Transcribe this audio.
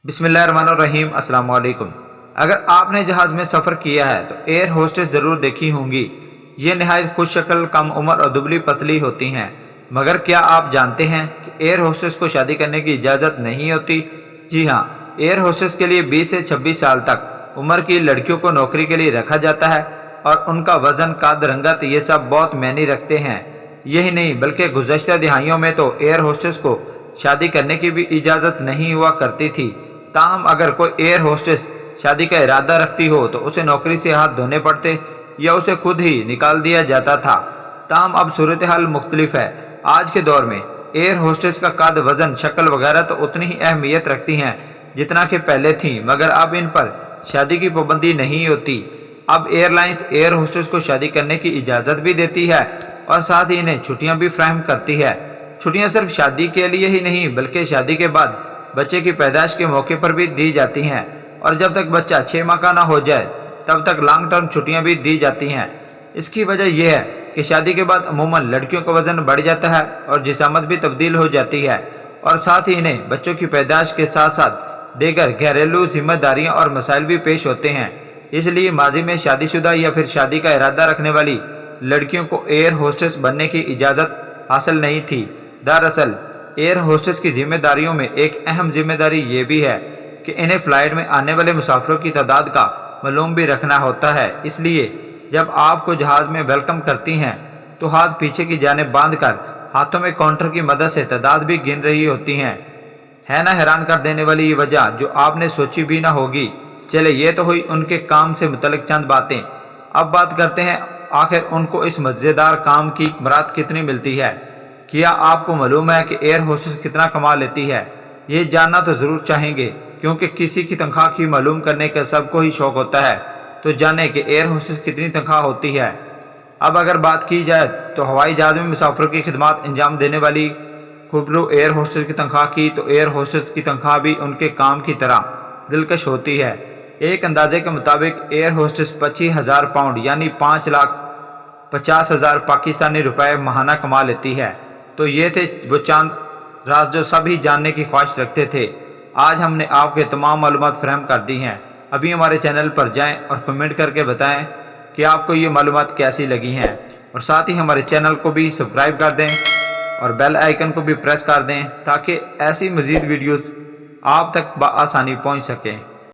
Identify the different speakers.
Speaker 1: बिस्मिल्लाहिर्रहमानिर्रहीम अस्सलाम वालेकुम। अगर आपने जहाज़ में सफ़र किया है तो एयर होस्टेस ज़रूर देखी होंगी। ये नहायत खुश शक्ल, कम उम्र और दुबली पतली होती हैं। मगर क्या आप जानते हैं कि एयर होस्टेस को शादी करने की इजाज़त नहीं होती? जी हाँ, एयर होस्टेस के लिए 20 से 26 साल तक उम्र की लड़कियों को नौकरी के लिए रखा जाता है और उनका वज़न, कद, रंगत ये सब बहुत मायने रखते हैं। यही नहीं बल्कि गुज़श्ता दिहाइयों में तो एयर होस्टेस को शादी करने की भी इजाज़त नहीं हुआ करती थी। ताहम अगर कोई एयर होस्टेस शादी का इरादा रखती हो तो उसे नौकरी से हाथ धोने पड़ते या उसे खुद ही निकाल दिया जाता था। ताहम अब सूरत हाल मुख्तलिफ है। आज के दौर में एयर होस्टेस का कद, वजन, शक्ल वगैरह तो उतनी ही अहमियत रखती हैं जितना कि पहले थी, मगर अब इन पर शादी की पाबंदी नहीं होती। अब एयरलाइंस एयर होस्टेस को शादी करने की इजाज़त भी देती है और साथ ही इन्हें छुट्टियां भी फराहम करती है। छुट्टियां सिर्फ शादी के लिए ही नहीं बल्कि शादी के बाद बच्चे की पैदाइश के मौके पर भी दी जाती हैं और जब तक बच्चा 6 माह का ना हो जाए तब तक लॉन्ग टर्म छुट्टियां भी दी जाती हैं। इसकी वजह यह है कि शादी के बाद अमूमन लड़कियों का वजन बढ़ जाता है और जिसामत भी तब्दील हो जाती है और साथ ही इन्हें बच्चों की पैदाइश के साथ साथ दीगर घरेलू जिम्मेदारियां और मसाइल भी पेश होते हैं। इसलिए माजी में शादीशुदा या फिर शादी का इरादा रखने वाली लड़कियों को एयर होस्टेस बनने की इजाज़त हासिल नहीं थी। दरअसल एयर होस्टेस की जिम्मेदारियों में एक अहम जिम्मेदारी ये भी है कि इन्हें फ्लाइट में आने वाले मुसाफिरों की तादाद का मालूम भी रखना होता है। इसलिए जब आपको जहाज़ में वेलकम करती हैं तो हाथ पीछे की जानिब बांध कर हाथों में काउंटर की मदद से तादाद भी गिन रही होती हैं। है ना हैरान कर देने वाली ये वजह जो आपने सोची भी ना होगी। चले, ये तो हुई उनके काम से मुतल्लिक चंद बातें। अब बात करते हैं आखिर उनको इस मज़ेदार काम की मुराद कितनी मिलती है। क्या आपको मालूम है कि एयर होस्टेस कितना कमा लेती है? ये जानना तो ज़रूर चाहेंगे क्योंकि किसी की तनख्वाह की मालूम करने का सबको ही शौक़ होता है। तो जाने कि एयर होस्टेस कितनी तनख्वाह होती है। अब अगर बात की जाए तो हवाई जहाज़ में मुसाफिरों की खिदमत अंजाम देने वाली खुबरू एयर होस्टेस की तनख्वाह की तो एयर होस्टेस की तनख्वाह भी उनके काम की तरह दिलकश होती है। एक अंदाजे के मुताबिक एयर होस्टेस 25,000 पाउंड यानी 5,50,000 पाकिस्तानी रुपए माहाना कमा लेती है। तो ये थे वो चंद राज जो सभी जानने की ख्वाहिश रखते थे। आज हमने आपके तमाम मालूमात फराहम कर दी हैं। अभी हमारे चैनल पर जाएं और कमेंट करके बताएं कि आपको ये मालूमात कैसी लगी हैं और साथ ही हमारे चैनल को भी सब्सक्राइब कर दें और बेल आइकन को भी प्रेस कर दें ताकि ऐसी मज़ीद वीडियोज़ आप तक बआसानी पहुंच सकें।